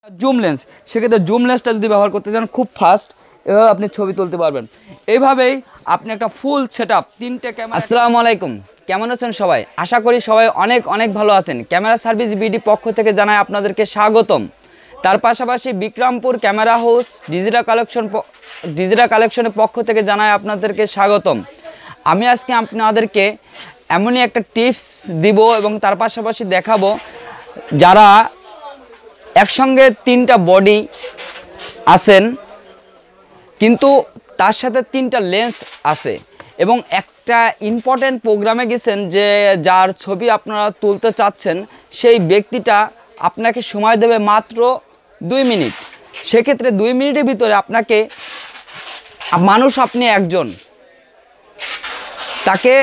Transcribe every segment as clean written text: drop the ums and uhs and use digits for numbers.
Zoom lens, সেক্ষেত্রে zoom লেন্সটা যদি ব্যবহার করতে চান খুব ফাস্ট, এভাবে আপনি ছবি তুলতে পারবেন। এইভাবেই আপনি একটা ফুল সেটআপ 3টে ক্যামেরা। আসসালামু আলাইকুম, কেমন আছেন সবাই? আশা করি সবাই অনেক অনেক ভালো আছেন। ক্যামেরা সার্ভিস বিডি পক্ষ থেকে জানাই আপনাদেরকে স্বাগতম। তার পাশাপাশি বিক্রমপুর ক্যামেরা হাউস ডিজিটাল কালেকশনের পক্ষ থেকে জানাই আপনাদেরকে স্বাগতম। আমি আজকে আপনাদেরকে এমনই একটা টিপস দিব এবং তার পাশাপাশি দেখাবো যারা একসঙ্গে 3টা বডি আছেন কিন্তু তার সাথে 3টা লেন্স আছে এবং একটা ইম্পর্টেন্ট প্রোগ্রামে গেছেন, যে যার ছবি আপনারা তুলতে চাচ্ছেন সেই ব্যক্তিটা আপনাকে সময় দেবে মাত্র 2 মিনিট। সেক্ষেত্রে 2 মিনিটের ভিতরে আপনাকে আপনি একজন, তাকে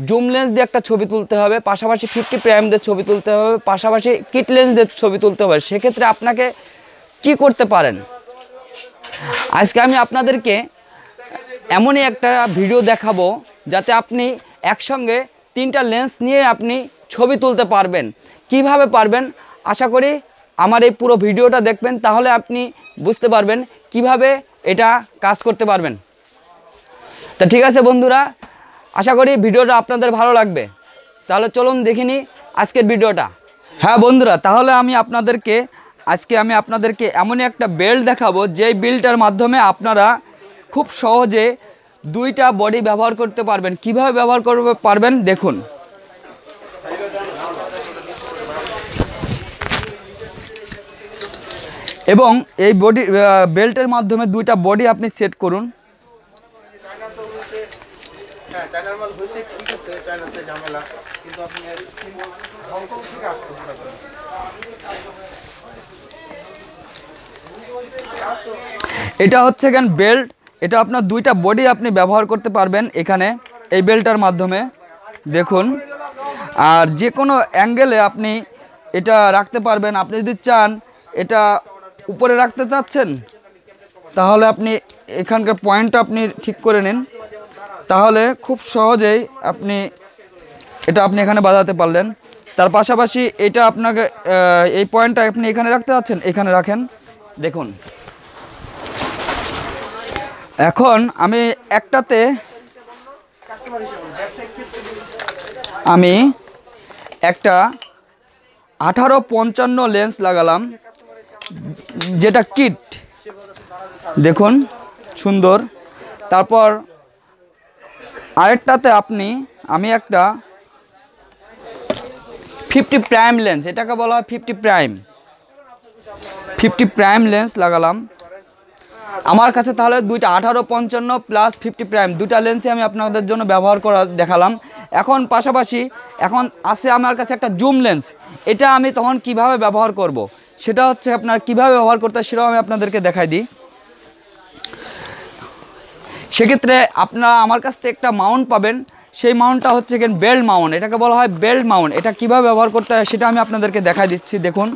জুম লেন্স দিয়ে একটা ছবি তুলতে হবে, পাশাপাশি 50 প্রাইম দিয়ে ছবি তুলতে হবে, পাশাপাশি কিট লেন্স দিয়ে ছবি তুলতে হবে। সেক্ষেত্রে আপনাকে কি করতে পারেন, আজকে আমি আপনাদেরকে এমনই একটা ভিডিও দেখাবো যাতে আপনি একসঙ্গে 3টা লেন্স নিয়ে আপনি ছবি তুলতে পারবেন। কিভাবে পারবেন, আশা করি আমার এই পুরো ভিডিওটা দেখবেন, তাহলে আপনি বুঝতে পারবেন কিভাবে এটা কাজ করতে পারবেন। তা ঠিক আছে বন্ধুরা, আশা করি ভিডিওটা আপনাদের ভালো লাগবে। তাহলে চলুন দেখিনি আজকের ভিডিওটা। হ্যাঁ বন্ধুরা, তাহলে আজকে আমি আপনাদেরকে এমনই একটা বেল্ট দেখাবো, যেই বেল্টটার মাধ্যমে আপনারা খুব সহজে 2টা বডি ব্যবহার করতে পারবেন। কিভাবে ব্যবহার করতে পারবেন দেখুন। এবং এই বেল্টের মাধ্যমে 2টা বডি আপনি সেট করুন। এটা হচ্ছে কেন বেল্ট, এটা আপনার 2টা বডি আপনি ব্যবহার করতে পারবেন এখানে এই বেল্টটার মাধ্যমে দেখুন। আর যে কোনো অ্যাঙ্গেলে আপনি এটা রাখতে পারবেন। আপনি যদি চান এটা উপরে রাখতে চাচ্ছেন, তাহলে আপনি এখানকার পয়েন্টটা আপনি ঠিক করে নিন, তাহলে খুব সহজেই আপনি এখানে বাজাতে পারলেন। তার পাশাপাশি এটা আপনাকে এই পয়েন্টটা আপনি এখানে রাখতে চাচ্ছেন, এখানে রাখেন দেখুন। এখন আমি একটা 1855 লেন্স লাগালাম, যেটা কিট দেখুন সুন্দর। তারপর আরেকটাতে আমি একটা 50 প্রাইম লেন্স, এটাকে বলা হয় 50 প্রাইম লেন্স লাগালাম আমার কাছে। তাহলে 2টা 1855 প্লাস 50 প্রাইম 2টা লেন্সই আমি আপনাদের জন্য ব্যবহার করা দেখালাম। এখন পাশাপাশি আছে আমার কাছে একটা জুম লেন্স। এটা আমি তখন কিভাবে ব্যবহার করব, সেটা হচ্ছে আপনার কিভাবে ব্যবহার করতে হয় সেটাও আমি আপনাদেরকে দেখাই দিই। সেক্ষেত্রে আপনারা আমার কাছ থেকে একটা মাউন্ট পাবেন, সেই মাউন্টটা হচ্ছে বেল্ট মাউন্ট, এটাকে বলা হয় বেল্ট মাউন্ট। এটা কিভাবে ব্যবহার করতে হয় সেটা আমি আপনাদেরকে দেখাই দিচ্ছি দেখুন।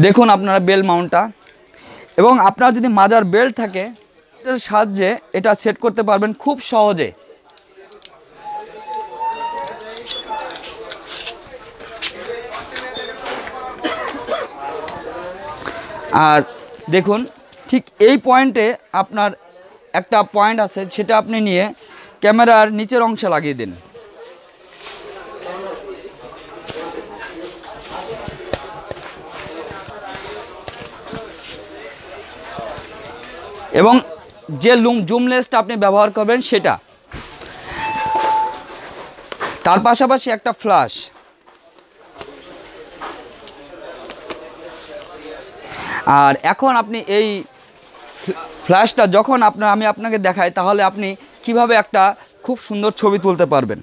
দেখুন আপনারা বেল্ট মাউন্টটা, এবং আপনার যদি মাজার বেল্ট থাকে এটার সাহায্যে এটা সেট করতে পারবেন খুব সহজে। আর দেখুন ঠিক এই পয়েন্টে আপনার একটা পয়েন্ট আছে, সেটা আপনি নিয়ে ক্যামেরার নিচের অংশে লাগিয়ে দিন। এবং যে জুম লেন্সটা আপনি ব্যবহার করবেন সেটা, তার পাশাপাশি একটা ফ্ল্যাশ। আর এখন আপনি এই ফ্ল্যাশটা যখন আমি আপনাকে দেখাই, তাহলে আপনি কিভাবে একটা খুব সুন্দর ছবি তুলতে পারবেন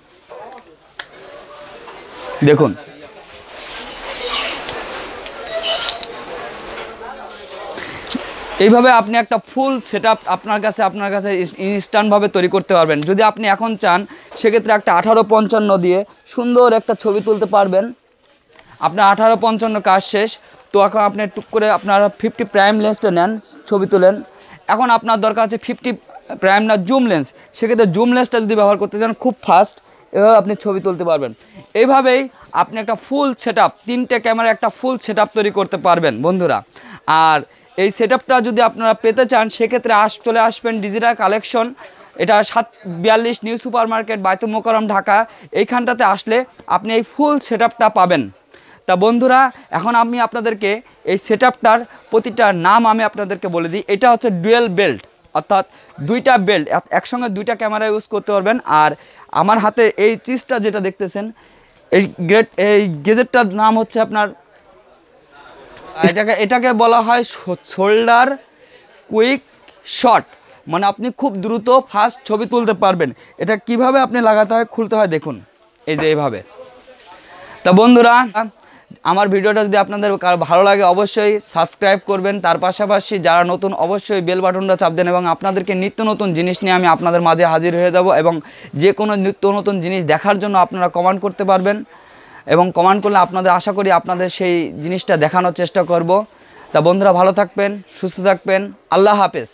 দেখুন। এইভাবে আপনি একটা ফুল সেটআপ আপনার কাছে ইনস্ট্যান্টভাবে তৈরি করতে পারবেন। যদি আপনি এখন চান, সেক্ষেত্রে একটা 1855 দিয়ে সুন্দর একটা ছবি তুলতে পারবেন। আপনার 1855 কাজ শেষ, তো এখন আপনি টুক করে আপনারা 50 প্রাইম লেন্সটা নেন, ছবি তোলেন। এখন আপনার দরকার আছে 50 প্রাইম না জুম লেন্স, সেক্ষেত্রে জুম লেন্সটা যদি ব্যবহার করতে চান খুব ফাস্ট, এভাবে আপনি ছবি তুলতে পারবেন। এইভাবেই আপনি একটা ফুল সেটআপ, 3টে ক্যামেরা একটা ফুল সেটআপ তৈরি করতে পারবেন বন্ধুরা। আর এই সেটআপটা যদি আপনারা পেতে চান সেক্ষেত্রে চলে আসবেন ডিজিটাল কালেকশন, এটা 742 new super market, Baitul Mukarram, Dhaka. এইখানটাতে আসলে আপনি এই ফুল সেটআপটা পাবেন। তা বন্ধুরা, এখন আমি আপনাদেরকে এই সেটআপটার প্রতিটা নাম আমি আপনাদেরকে বলে দিই। এটা হচ্ছে ডুয়েল বেল্ট, অর্থাৎ 2টা বেল্ট একসঙ্গে 2টা ক্যামেরা ইউজ করতে পারবেন। আর আমার হাতে এই চিজটা যেটা দেখতেছেন, এই গেজেটটার নাম হচ্ছে আপনার, এটাকে বলা হয় শোল্ডার কুইক শট, মানে আপনি খুব দ্রুত ফাস্ট ছবি তুলতে পারবেন। এটা কিভাবে আপনি লাগাতে হয়, খুলতে হয়, দেখুন এই যে এইভাবে। তা বন্ধুরা, আমার ভিডিওটা যদি আপনাদের ভালো লাগে অবশ্যই সাবস্ক্রাইব করবেন। তার পাশাপাশি যারা নতুন অবশ্যই বেল বাটনটা চাপ দেন, এবং আপনাদেরকে নিত্য নতুন জিনিস নিয়ে আমি আপনাদের মাঝে হাজির হয়ে যাব। এবং যে কোনো নিত্য নতুন জিনিস দেখার জন্য আপনারা কমেন্ট করতে পারবেন, এবং কমেন্ট করলে আপনাদের আশা করি আপনাদের সেই জিনিসটা দেখানোর চেষ্টা করব। তা বন্ধুরা, ভালো থাকবেন, সুস্থ থাকবেন, আল্লাহ হাফেজ।